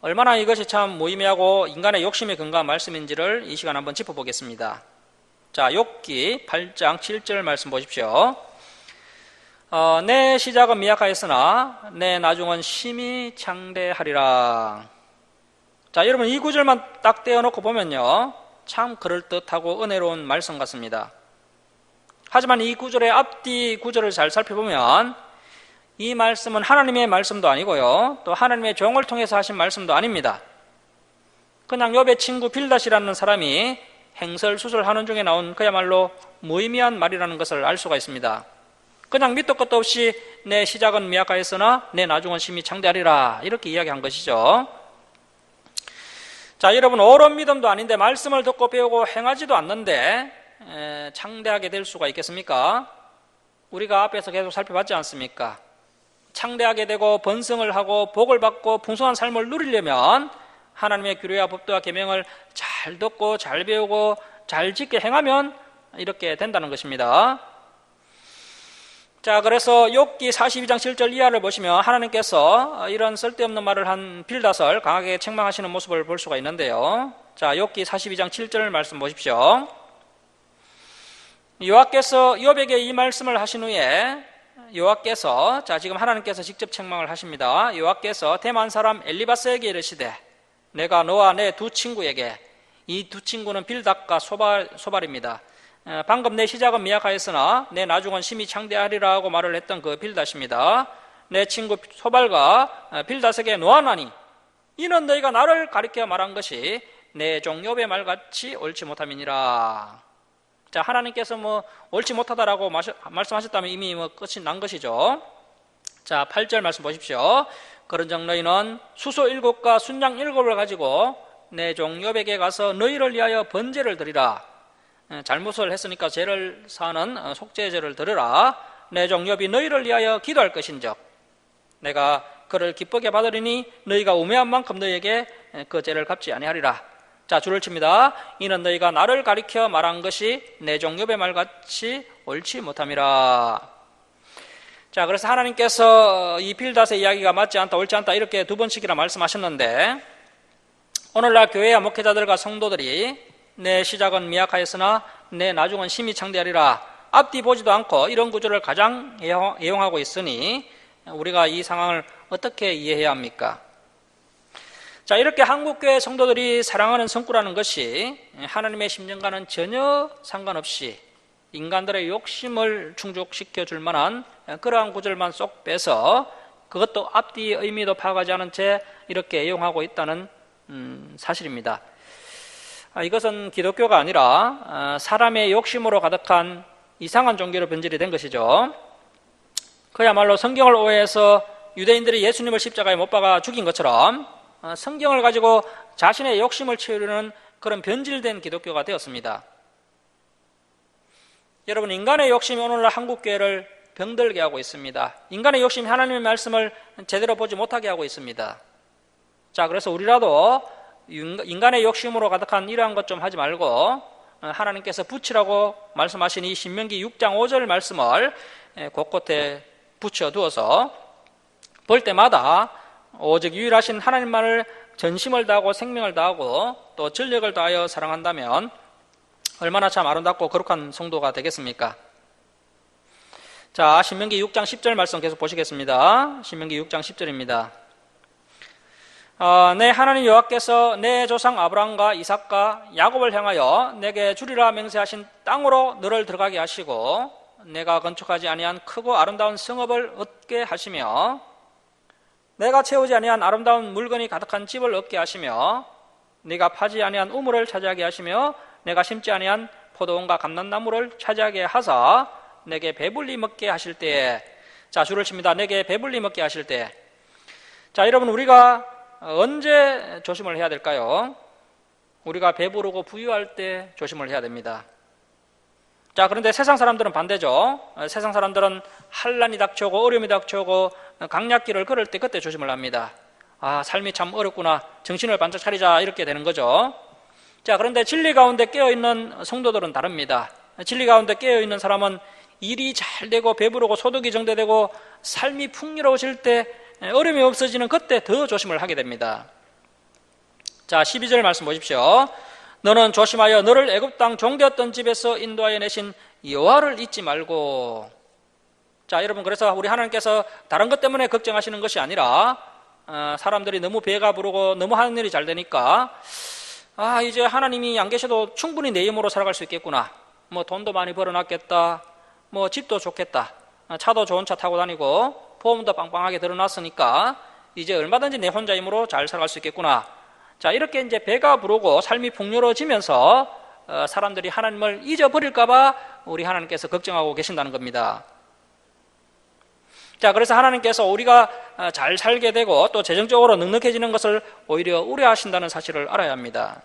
얼마나 이것이 참 무의미하고 인간의 욕심에 근거한 말씀인지를 이 시간 한번 짚어보겠습니다. 자, 욥기 8장 7절 말씀 보십시오. 내 시작은 미약하였으나 내 나중은 심히 창대하리라. 자, 여러분, 이 구절만 딱 떼어놓고 보면요, 참 그럴듯하고 은혜로운 말씀 같습니다. 하지만 이 구절의 앞뒤 구절을 잘 살펴보면 이 말씀은 하나님의 말씀도 아니고요, 또 하나님의 종을 통해서 하신 말씀도 아닙니다. 그냥 욥의 친구 빌닷이라는 사람이 행설수설하는 중에 나온 그야말로 무의미한 말이라는 것을 알 수가 있습니다. 그냥 밑도 끝도 없이 내 시작은 미약하였으나 내 나중은 심히 창대하리라, 이렇게 이야기한 것이죠. 자, 여러분, 옳은 믿음도 아닌데 말씀을 듣고 배우고 행하지도 않는데 창대하게 될 수가 있겠습니까? 우리가 앞에서 계속 살펴봤지 않습니까? 창대하게 되고 번성을 하고 복을 받고 풍성한 삶을 누리려면 하나님의 규례와 법도와 계명을 잘 듣고 잘 배우고 잘 짓게 행하면 이렇게 된다는 것입니다. 자, 그래서 욥기 42장 7절 이하를 보시면 하나님께서 이런 쓸데없는 말을 한 빌닷을 강하게 책망하시는 모습을 볼 수가 있는데요. 자, 욥기 42장 7절 말씀 보십시오. 여호와께서 욥에게 이 말씀을 하신 후에 여호와께서, 자, 지금 하나님께서 직접 책망을 하십니다. 여호와께서 대만 사람 엘리바스에게 이르시되 내가 너와 내 두 친구에게, 이 두 친구는 빌닷과 소발입니다. 방금 내 시작은 미약하였으나 내 나중은 심히 창대하리라고 말을 했던 그 빌닷입니다. 내 친구 소발과 빌닷에게 노하나니 이는 너희가 나를 가리켜 말한 것이 내 종 욥의 말같이 옳지 못함이니라. 자, 하나님께서 옳지 못하다라고 말씀하셨다면 이미 끝이 난 것이죠. 자, 8절 말씀 보십시오. 그런즉 너희는 수소 7과 순양 7을 가지고 내 종 욥에게 가서 너희를 위하여 번제를 드리라. 잘못을 했으니까 죄를 사하는 속죄제를 드리라. 내 종 욥이 너희를 위하여 기도할 것인즉 내가 그를 기쁘게 받으리니 너희가 우매한 만큼 너희에게 그 죄를 갚지 아니하리라. 자, 줄을 칩니다. 이는 너희가 나를 가리켜 말한 것이 내 종 욥의 말같이 옳지 못함이라. 자, 그래서 하나님께서 이 빌닷의 이야기가 맞지 않다, 옳지 않다 이렇게 두 번씩이나 말씀하셨는데 오늘날 교회와 목회자들과 성도들이 내 시작은 미약하였으나 내 나중은 심히 창대하리라. 앞뒤 보지도 않고 이런 구절을 가장 애용하고 있으니 우리가 이 상황을 어떻게 이해해야 합니까? 자, 이렇게 한국교회 성도들이 사랑하는 성구라는 것이 하나님의 심정과는 전혀 상관없이 인간들의 욕심을 충족시켜 줄 만한 그러한 구절만 쏙 빼서 그것도 앞뒤 의미도 파악하지 않은 채 이렇게 애용하고 있다는 사실입니다. 이것은 기독교가 아니라 사람의 욕심으로 가득한 이상한 종교로 변질이 된 것이죠. 그야말로 성경을 오해해서 유대인들이 예수님을 십자가에 못 박아 죽인 것처럼 성경을 가지고 자신의 욕심을 채우려는 그런 변질된 기독교가 되었습니다. 여러분, 인간의 욕심이 오늘날 한국교회를 병들게 하고 있습니다. 인간의 욕심이 하나님의 말씀을 제대로 보지 못하게 하고 있습니다. 자, 그래서 우리라도 인간의 욕심으로 가득한 이러한 것 좀 하지 말고 하나님께서 붙이라고 말씀하신 이 신명기 6장 5절 말씀을 곳곳에 붙여두어서 볼 때마다 오직 유일하신 하나님만을 전심을 다하고 생명을 다하고 또 전력을 다하여 사랑한다면 얼마나 참 아름답고 거룩한 성도가 되겠습니까? 자, 신명기 6장 10절 말씀 계속 보시겠습니다. 신명기 6장 10절입니다. 내 하나님 여호와께서 내 조상 아브라함과 이삭과 야곱을 향하여 내게 주리라 맹세하신 땅으로 너를 들어가게 하시고 내가 건축하지 아니한 크고 아름다운 성읍을 얻게 하시며 내가 채우지 아니한 아름다운 물건이 가득한 집을 얻게 하시며 네가 파지 아니한 우물을 차지하게 하시며 내가 심지 아니한 포도원과 감람나무를 차지하게 하사 내게 배불리 먹게 하실 때에, 자, 줄을 칩니다. 내게 배불리 먹게 하실 때. 자, 여러분, 우리가 언제 조심을 해야 될까요? 우리가 배부르고 부유할 때 조심을 해야 됩니다. 자, 그런데 세상 사람들은 반대죠. 세상 사람들은 환난이 닥쳐오고 어려움이 닥쳐오고 강약길을 걸을 때 그때 조심을 합니다. 아, 삶이 참 어렵구나, 정신을 반짝 차리자, 이렇게 되는 거죠. 자, 그런데 진리 가운데 깨어있는 성도들은 다릅니다. 진리 가운데 깨어있는 사람은 일이 잘 되고 배부르고 소득이 정대되고 삶이 풍요로워질 때, 어려움이 없어지는 그때 더 조심을 하게 됩니다. 자, 12절 말씀 보십시오. 너는 조심하여 너를 애굽 땅 종되었던 집에서 인도하여 내신 여호와를 잊지 말고. 자, 여러분, 그래서 우리 하나님께서 다른 것 때문에 걱정하시는 것이 아니라 사람들이 너무 배가 부르고 너무 하는 일이 잘 되니까 이제 하나님이 안 계셔도 충분히 내 힘으로 살아갈 수 있겠구나, 뭐 돈도 많이 벌어놨겠다, 뭐 집도 좋겠다, 차도 좋은 차 타고 다니고 보험도 빵빵하게 들어놨으니까 이제 얼마든지 내 혼자 힘으로 잘 살아갈 수 있겠구나. 자, 이렇게 이제 배가 부르고 삶이 풍요로워지면서 사람들이 하나님을 잊어버릴까봐 우리 하나님께서 걱정하고 계신다는 겁니다. 자, 그래서 하나님께서 우리가 잘 살게 되고 또 재정적으로 넉넉해지는 것을 오히려 우려하신다는 사실을 알아야 합니다.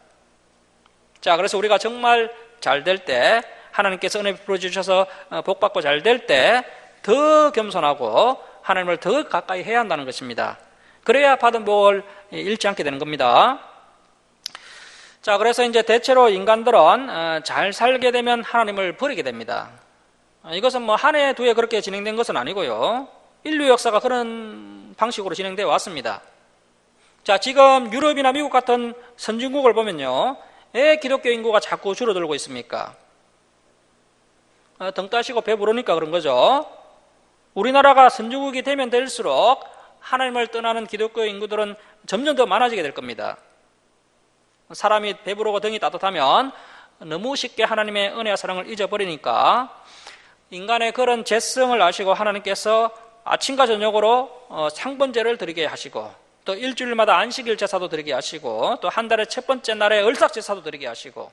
자, 그래서 우리가 정말 잘 될 때, 하나님께서 은혜 베풀어 주셔서 복받고 잘 될 때 더 겸손하고 하나님을 더 가까이 해야 한다는 것입니다. 그래야 받은 복을 잃지 않게 되는 겁니다. 자, 그래서 이제 대체로 인간들은 잘 살게 되면 하나님을 버리게 됩니다. 이것은 뭐 한 해, 두 해 그렇게 진행된 것은 아니고요. 인류 역사가 그런 방식으로 진행되어 왔습니다. 자, 지금 유럽이나 미국 같은 선진국을 보면요, 왜 기독교 인구가 자꾸 줄어들고 있습니까? 등 따시고 배부르니까 그런 거죠. 우리나라가 선진국이 되면 될수록 하나님을 떠나는 기독교 인구들은 점점 더 많아지게 될 겁니다. 사람이 배부르고 등이 따뜻하면 너무 쉽게 하나님의 은혜와 사랑을 잊어버리니까 인간의 그런 죄성을 아시고 하나님께서 아침과 저녁으로 상번제를 드리게 하시고 또 일주일마다 안식일 제사도 드리게 하시고 또 한 달의 첫 번째 날에 을삭 제사도 드리게 하시고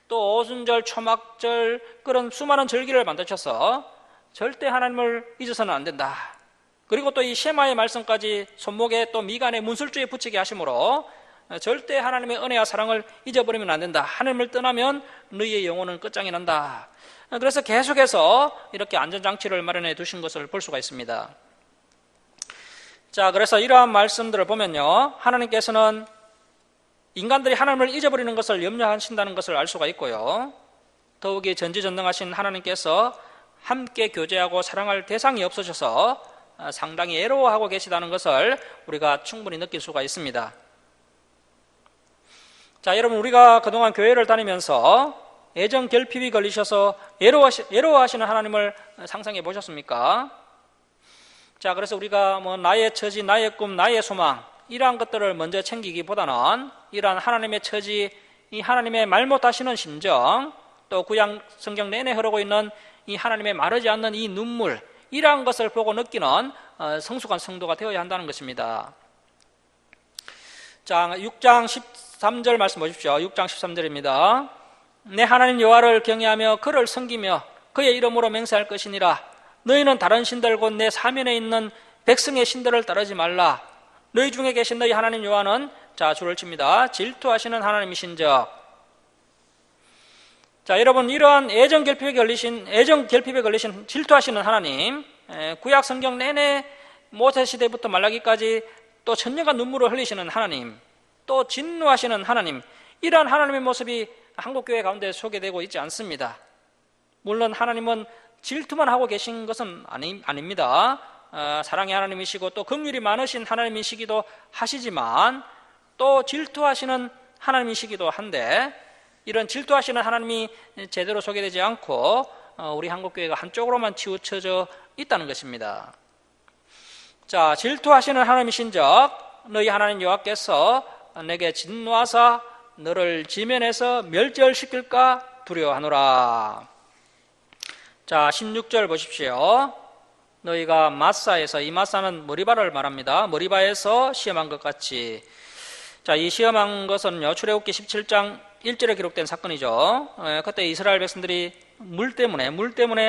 또 오순절, 초막절 그런 수많은 절기를 만드셔서 절대 하나님을 잊어서는 안 된다. 그리고 또 이 셰마의 말씀까지 손목에 또 미간에 문술주에 붙이게 하심으로 절대 하나님의 은혜와 사랑을 잊어버리면 안 된다. 하나님을 떠나면 너희의 영혼은 끝장이 난다. 그래서 계속해서 이렇게 안전장치를 마련해 두신 것을 볼 수가 있습니다. 자, 그래서 이러한 말씀들을 보면요, 하나님께서는 인간들이 하나님을 잊어버리는 것을 염려하신다는 것을 알 수가 있고요, 더욱이 전지전능하신 하나님께서 함께 교제하고 사랑할 대상이 없으셔서 상당히 애로워하고 계시다는 것을 우리가 충분히 느낄 수가 있습니다. 자, 여러분, 우리가 그동안 교회를 다니면서 애정 결핍이 걸리셔서 애로워하시는 하나님을 상상해 보셨습니까? 자, 그래서 우리가 나의 처지, 나의 꿈, 나의 소망 이러한 것들을 먼저 챙기기보다는 이러한 하나님의 처지, 이 하나님의 말 못하시는 심정, 또 구약 성경 내내 흐르고 있는 이 하나님의 마르지 않는 이 눈물, 이러한 것을 보고 느끼는 성숙한 성도가 되어야 한다는 것입니다. 자, 6장 13절 말씀 보십시오. 6장 13절입니다. 내 하나님 여호와를 경외하며 그를 섬기며 그의 이름으로 맹세할 것이니라. 너희는 다른 신들 곧 내 사면에 있는 백성의 신들을 따르지 말라. 너희 중에 계신 너희 하나님 여호와는, 자, 줄을 칩니다, 질투하시는 하나님이신즉. 자, 여러분, 이러한 애정 결핍에 걸리신 질투하시는 하나님, 구약 성경 내내 모세 시대부터 말라기까지 또 천년간 눈물을 흘리시는 하나님, 또 진노하시는 하나님, 이러한 하나님의 모습이 한국교회 가운데 소개되고 있지 않습니다. 물론 하나님은 질투만 하고 계신 것은 아닙니다. 사랑의 하나님이시고 또 긍휼이 많으신 하나님이시기도 하시지만 또 질투하시는 하나님이시기도 한데, 이런 질투하시는 하나님이 제대로 소개되지 않고 우리 한국교회가 한쪽으로만 치우쳐져 있다는 것입니다. 자, 질투하시는 하나님이신즉 너희 하나님 여호와께서 내게 진노하사 너를 지면에서 멸절시킬까 두려워하노라. 자, 16절 보십시오. 너희가 마사에서, 이 마사는 머리바를 말합니다. 머리바에서 시험한 것 같이. 자, 이 시험한 것은요, 출애굽기 17장 1절에 기록된 사건이죠. 그때 이스라엘 백성들이 물 때문에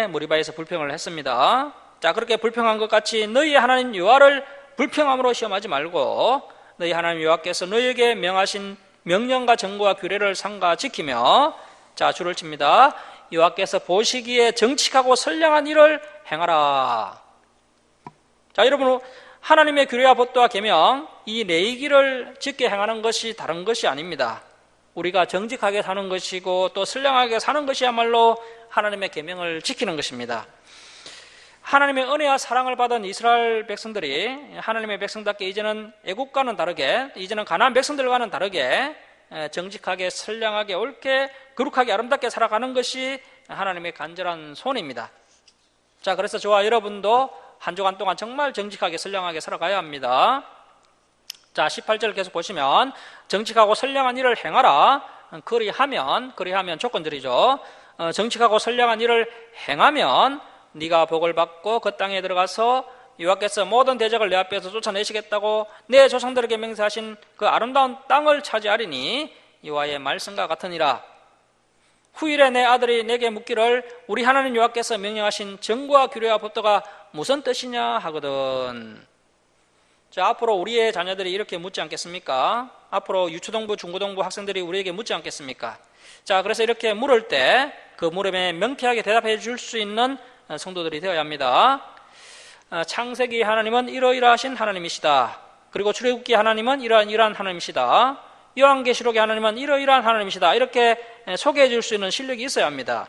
머리바에서 불평을 했습니다. 자, 그렇게 불평한 것 같이 너희 하나님 여호와를 불평함으로 시험하지 말고 너희 하나님 여호와께서 너희에게 명하신 명령과 정구와 규례를 삼가 지키며, 자, 줄을 칩니다, 여호와께서 보시기에 정직하고 선량한 일을 행하라. 자, 여러분, 하나님의 규례와 법도와 계명, 이 레위기를 지켜 행하는 것이 다른 것이 아닙니다. 우리가 정직하게 사는 것이고 또 선량하게 사는 것이야말로 하나님의 계명을 지키는 것입니다. 하나님의 은혜와 사랑을 받은 이스라엘 백성들이 하나님의 백성답게 이제는 애국과는 다르게, 이제는 가나안 백성들과는 다르게 정직하게, 선량하게, 옳게, 거룩하게, 아름답게 살아가는 것이 하나님의 간절한 소원입니다. 자, 그래서 저와 여러분도 한 주간 동안 정말 정직하게, 선량하게 살아가야 합니다. 자, 18절 계속 보시면 정직하고 선량한 일을 행하라. 그리하면 조건들이죠. 정직하고 선량한 일을 행하면 네가 복을 받고 그 땅에 들어가서 여호와께서 모든 대적을 내 앞에서 쫓아내시겠다고 내 조상들에게 맹세하신 그 아름다운 땅을 차지하리니 여호와의 말씀과 같으니라. 후일에 내 아들이 내게 묻기를 우리 하나님 여호와께서 명령하신 정과 규례와 법도가 무슨 뜻이냐 하거든. 자, 앞으로 우리의 자녀들이 이렇게 묻지 않겠습니까? 앞으로 유초등부, 중고등부 학생들이 우리에게 묻지 않겠습니까? 자, 그래서 이렇게 물을 때 그 물음에 명쾌하게 대답해 줄 수 있는 성도들이 되어야 합니다. 창세기 하나님은 이러이러하신 하나님이시다. 그리고 출애굽기 하나님은 이러한 하나님이시다. 요한계시록의 하나님은 이러이러한 하나님이시다. 이렇게 소개해 줄 수 있는 실력이 있어야 합니다.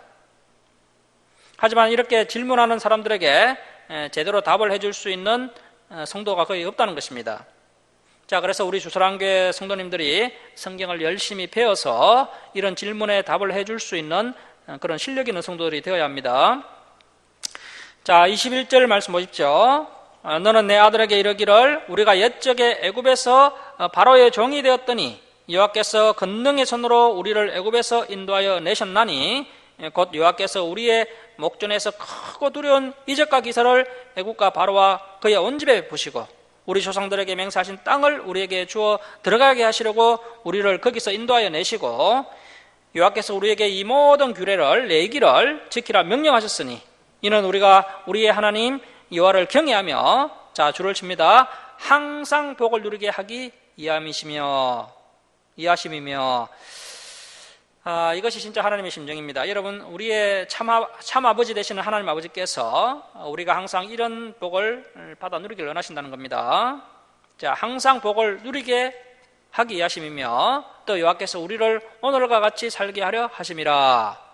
하지만 이렇게 질문하는 사람들에게 제대로 답을 해줄 수 있는 성도가 거의 없다는 것입니다. 자, 그래서 우리 주사랑교회 성도님들이 성경을 열심히 배워서 이런 질문에 답을 해줄 수 있는 그런 실력 있는 성도들이 되어야 합니다. 자, 21절 말씀 보십시오. 너는 내 아들에게 이르기를 우리가 옛적에 애굽에서 바로의 종이 되었더니 여호와께서 권능의 손으로 우리를 애굽에서 인도하여 내셨나니 곧 여호와께서 우리의 목전에서 크고 두려운 이적과 기사를 애굽과 바로와 그의 온 집에 베푸시고 우리 조상들에게 맹세하신 땅을 우리에게 주어 들어가게 하시려고 우리를 거기서 인도하여 내시고 여호와께서 우리에게 이 모든 규례를 내기를 지키라 명령하셨으니 이는 우리가 우리의 하나님 여호와를 경외하며 자 줄을 칩니다. 항상 복을 누리게 하기 이함이시며 이것이 진짜 하나님의 심정입니다. 여러분, 우리의 참 아버지 되시는 하나님 아버지께서 우리가 항상 이런 복을 받아 누리기를 원하신다는 겁니다. 자, 항상 복을 누리게 하기 위하심이며 또 여호와께서 우리를 오늘과 같이 살게 하려 하심이라.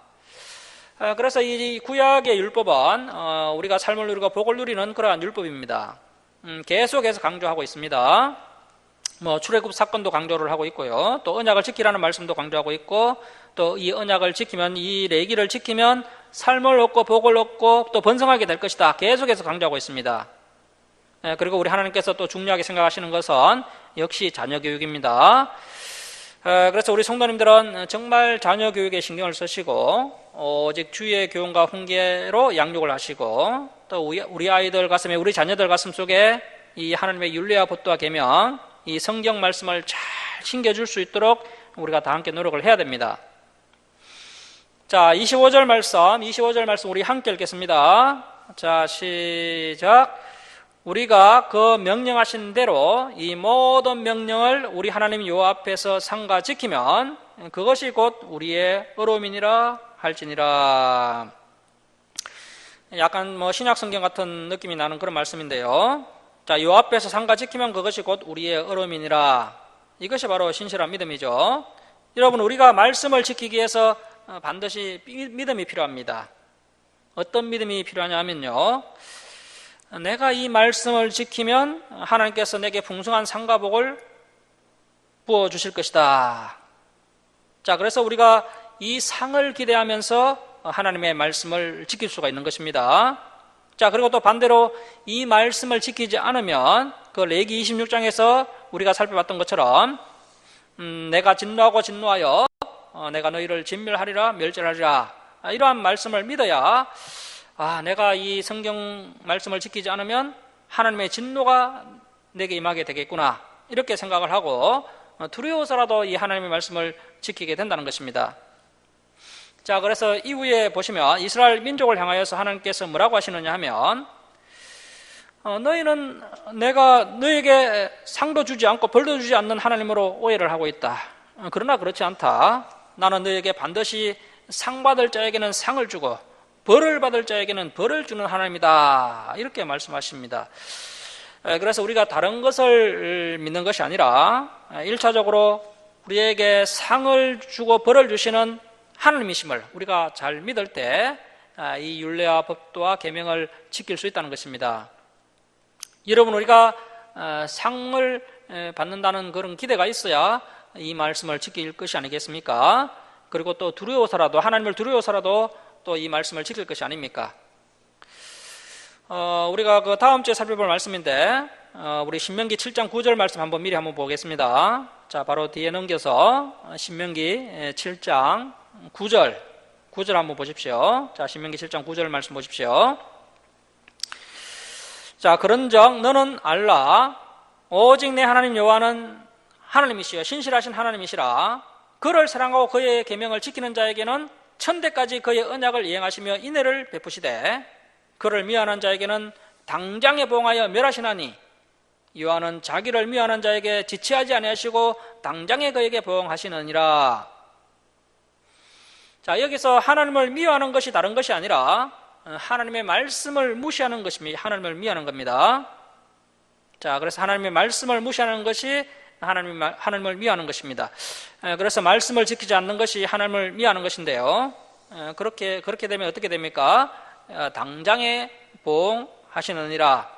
그래서 이 구약의 율법은 우리가 삶을 누리고 복을 누리는 그러한 율법입니다. 계속해서 강조하고 있습니다. 출애굽 사건도 강조를 하고 있고요. 또 언약을 지키라는 말씀도 강조하고 있고 또 이 언약을 지키면 이 레기를 지키면 삶을 얻고 복을 얻고 또 번성하게 될 것이다. 계속해서 강조하고 있습니다. 그리고 우리 하나님께서 또 중요하게 생각하시는 것은 역시 자녀 교육입니다. 그래서 우리 성도님들은 정말 자녀 교육에 신경을 쓰시고 오직 주의 교훈과 훈계로 양육을 하시고 또 우리 아이들 가슴에 우리 자녀들 가슴 속에 이 하나님의 율례와 법도와 계명 이 성경 말씀을 잘 신겨줄 수 있도록 우리가 다 함께 노력을 해야 됩니다. 자, 25절 말씀 우리 함께 읽겠습니다. 자, 시작. 우리가 그 명령하신 대로 이 모든 명령을 우리 하나님 여호와 앞에서 삼가 지키면 그것이 곧 우리의 의로움이니라 할지니라. 약간 신약 성경 같은 느낌이 나는 그런 말씀인데요. 자, 여호와 앞에서 삼가 지키면 그것이 곧 우리의 의로움이니라. 이것이 바로 신실한 믿음이죠. 여러분, 우리가 말씀을 지키기 위해서 반드시 믿음이 필요합니다. 어떤 믿음이 필요하냐 하면요, 내가 이 말씀을 지키면 하나님께서 내게 풍성한 상과 복을 부어주실 것이다. 자, 그래서 우리가 이 상을 기대하면서 하나님의 말씀을 지킬 수가 있는 것입니다. 자, 그리고 또 반대로 이 말씀을 지키지 않으면 그 레위기 26장에서 우리가 살펴봤던 것처럼 내가 진노하고 진노하여 내가 너희를 진멸하리라 멸절하리라 이러한 말씀을 믿어야 내가 이 성경 말씀을 지키지 않으면 하나님의 진노가 내게 임하게 되겠구나 이렇게 생각을 하고 두려워서라도 이 하나님의 말씀을 지키게 된다는 것입니다. 자, 그래서 이후에 보시면 이스라엘 민족을 향하여서 하나님께서 뭐라고 하시느냐 하면 너희는 내가 너에게 상도 주지 않고 벌도 주지 않는 하나님으로 오해를 하고 있다. 그러나 그렇지 않다. 나는 너에게 반드시 상 받을 자에게는 상을 주고 벌을 받을 자에게는 벌을 주는 하나님이다. 이렇게 말씀하십니다. 그래서 우리가 다른 것을 믿는 것이 아니라 1차적으로 우리에게 상을 주고 벌을 주시는 하나님이심을 우리가 잘 믿을 때 이 율례와 법도와 계명을 지킬 수 있다는 것입니다. 여러분, 우리가 상을 받는다는 그런 기대가 있어야 이 말씀을 지킬 것이 아니겠습니까? 그리고 또 두려워서라도 하나님을 두려워서라도 또 이 말씀을 지킬 것이 아닙니까? 우리가 그 다음 주에 살펴볼 말씀인데 우리 신명기 7장 9절 말씀 미리 한번 보겠습니다. 자, 바로 뒤에 넘겨서 신명기 7장 9절 한번 보십시오. 자, 신명기 7장 9절 말씀 보십시오. 자, 그런즉 너는 알라 오직 내 하나님 여호와는 하나님이시여 신실하신 하나님이시라. 그를 사랑하고 그의 계명을 지키는 자에게는 천대까지 그의 언약을 이행하시며 인애를 베푸시되 그를 미워하는 자에게는 당장에 보응하여 멸하시나니 여호와는 자기를 미워하는 자에게 지체하지 아니하시고 당장에 그에게 보응하시느니라. 자, 여기서 하나님을 미워하는 것이 다른 것이 아니라 하나님의 말씀을 무시하는 것이 하나님을 미워하는 겁니다. 자, 그래서 하나님의 말씀을 무시하는 것이 하나님을 미워하는 것입니다. 그래서 말씀을 지키지 않는 것이 하나님을 미워하는 것인데요. 그렇게 되면 어떻게 됩니까? 당장에 보응하시느니라.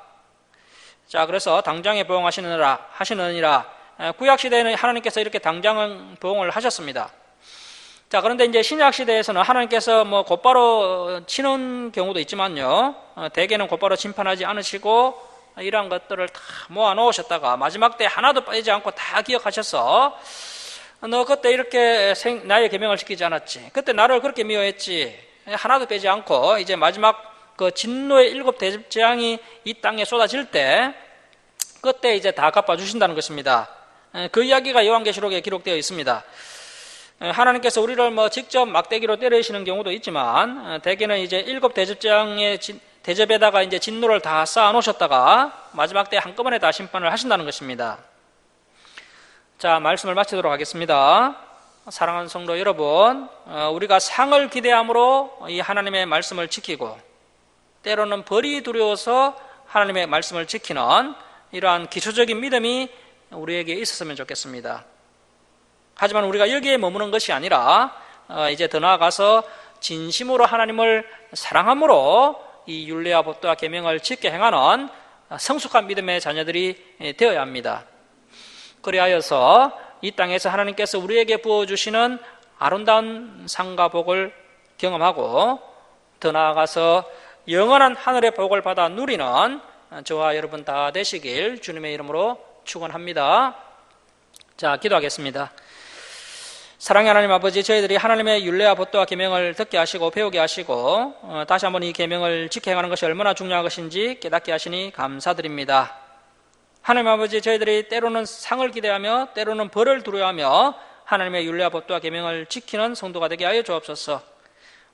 자, 그래서 당장에 보응하시느니라. 구약 시대에는 하나님께서 이렇게 당장 보응을 하셨습니다. 자, 그런데 이제 신약 시대에서는 하나님께서 곧바로 치는 경우도 있지만요. 대개는 곧바로 심판하지 않으시고 이러한 것들을 다 모아 놓으셨다가 마지막 때 하나도 빠지지 않고 다 기억하셔서 너 그때 이렇게 나의 계명을 지키지 않았지. 그때 나를 그렇게 미워했지. 하나도 빼지 않고 이제 마지막 그 진노의 7 대접재앙이 이 땅에 쏟아질 때 그때 이제 다 갚아주신다는 것입니다. 그 이야기가 요한계시록에 기록되어 있습니다. 하나님께서 우리를 직접 막대기로 때리시는 경우도 있지만 대개는 이제 7 대접재앙의 대접에다가 이제 진노를 다 쌓아 놓으셨다가 마지막 때 한꺼번에 다 심판을 하신다는 것입니다. 자, 말씀을 마치도록 하겠습니다. 사랑하는 성도 여러분, 우리가 상을 기대함으로 이 하나님의 말씀을 지키고 때로는 벌이 두려워서 하나님의 말씀을 지키는 이러한 기초적인 믿음이 우리에게 있었으면 좋겠습니다. 하지만 우리가 여기에 머무는 것이 아니라 이제 더 나아가서 진심으로 하나님을 사랑함으로 이 율례와 법도와 계명을 지켜 행하는 성숙한 믿음의 자녀들이 되어야 합니다. 그리하여서 이 땅에서 하나님께서 우리에게 부어주시는 아름다운 상과 복을 경험하고 더 나아가서 영원한 하늘의 복을 받아 누리는 저와 여러분 다 되시길 주님의 이름으로 축원합니다. 자, 기도하겠습니다. 사랑의 하나님 아버지, 저희들이 하나님의 율례와 법도와 계명을 듣게 하시고 배우게 하시고 다시 한번 이 계명을 지켜 행하는 것이 얼마나 중요한 것인지 깨닫게 하시니 감사드립니다. 하나님 아버지, 저희들이 때로는 상을 기대하며 때로는 벌을 두려워하며 하나님의 율례와 법도와 계명을 지키는 성도가 되게 하여 주옵소서.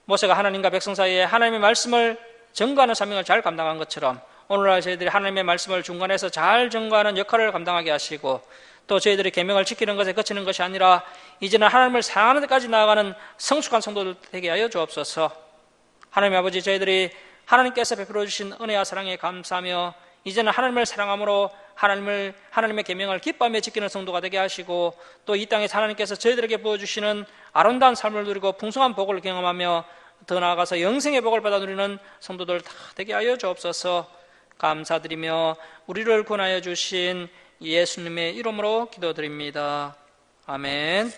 모세가 하나님과 백성 사이에 하나님의 말씀을 전가하는 사명을 잘 감당한 것처럼 오늘날 저희들이 하나님의 말씀을 중간에서 잘 전가하는 역할을 감당하게 하시고 또 저희들이 계명을 지키는 것에 그치는 것이 아니라 이제는 하나님을 사랑하는 데까지 나아가는 성숙한 성도들 되게 하여 주옵소서. 하나님 아버지, 저희들이 하나님께서 베풀어 주신 은혜와 사랑에 감사하며 이제는 하나님을 사랑함으로 하나님의 계명을 기뻐하며 지키는 성도가 되게 하시고 또 이 땅에 하나님께서 저희들에게 부어주시는 아름다운 삶을 누리고 풍성한 복을 경험하며 더 나아가서 영생의 복을 받아 누리는 성도들 다 되게 하여 주옵소서. 감사드리며 우리를 구원하여 주신 예수님의 이름으로 기도드립니다. 아멘.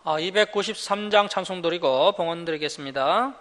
293장 찬송 드리고 봉헌 드리겠습니다.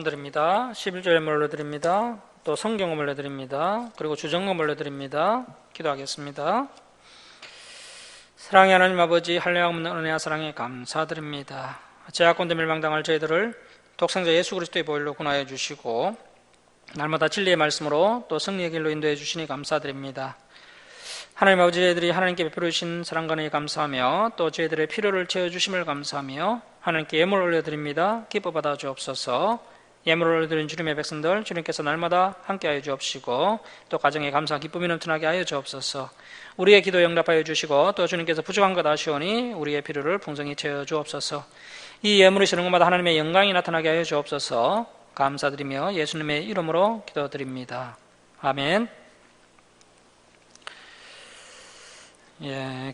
드립니다. 11조 예물 올려드립니다. 또 성경음 올려드립니다. 그리고 주정금 올려드립니다. 기도하겠습니다. 사랑의 하나님 아버지, 한량 없는 은혜와 사랑에 감사드립니다. 죄악권대 멸망당할 저희들을 독생자 예수 그리스도의 보혈로 구원하여 주시고 날마다 진리의 말씀으로 또 승리의 길로 인도해 주시니 감사드립니다. 하나님 아버지, 저희들이 하나님께 베풀어 주신 사랑과 은혜에 감사하며 또 저희들의 필요를 채워주심을 감사하며 하나님께 예물 올려드립니다. 기뻐 받아 주옵소서. 예물을 올려드린 주님의 백성들, 주님께서 날마다 함께하여 주옵시고 또 가정에 감사 기쁨이 넘쳐나게 하여 주옵소서. 우리의 기도 응답하여 주시고 또 주님께서 부족한 것 아시오니 우리의 필요를 풍성히 채워 주옵소서. 이 예물이 쓰는 것마다 하나님의 영광이 나타나게 하여 주옵소서. 감사드리며 예수님의 이름으로 기도드립니다. 아멘.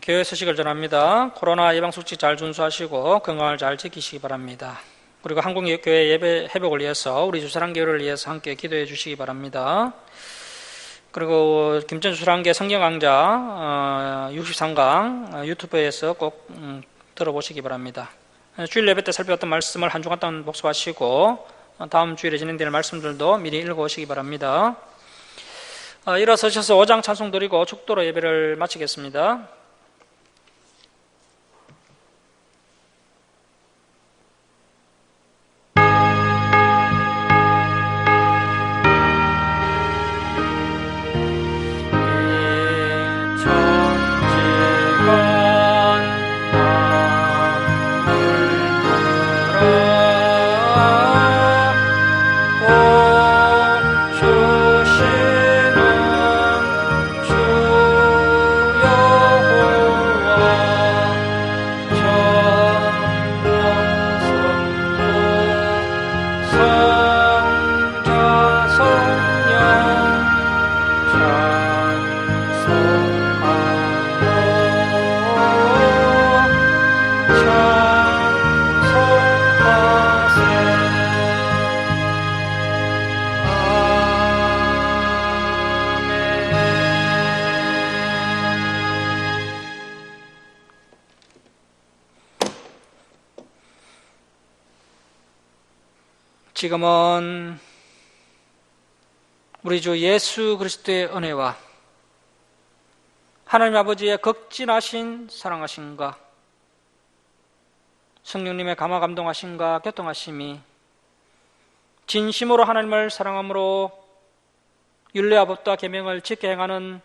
교회 소식을 전합니다. 코로나 예방수칙 잘 준수하시고 건강을 잘 지키시기 바랍니다. 그리고 한국교회 예배 회복을 위해서 우리 주사랑교회를 위해서 함께 기도해 주시기 바랍니다. 그리고 김천주 주사랑교회 성경강좌 63강 유튜브에서 꼭 들어보시기 바랍니다. 주일 예배 때 살펴봤던 말씀을 한 주간 동안 복습하시고 다음 주일에 진행될 말씀들도 미리 읽어오시기 바랍니다. 일어서셔서 5장 찬송 드리고 축도로 예배를 마치겠습니다. 지금은 우리 주 예수 그리스도의 은혜와 하나님 아버지의 극진하신 사랑하심과 성령님의 감화 감동하심과 교통하심이 진심으로 하나님을 사랑함으로 율례와 법도와 계명을 지켜 행하는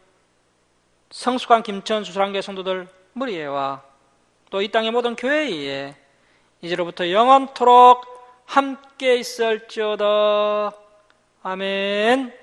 성숙한 김천 주사랑교회 성도들 무리에와 또 이 땅의 모든 교회에 이제로부터 영원토록 함께 있을지어다. 아멘.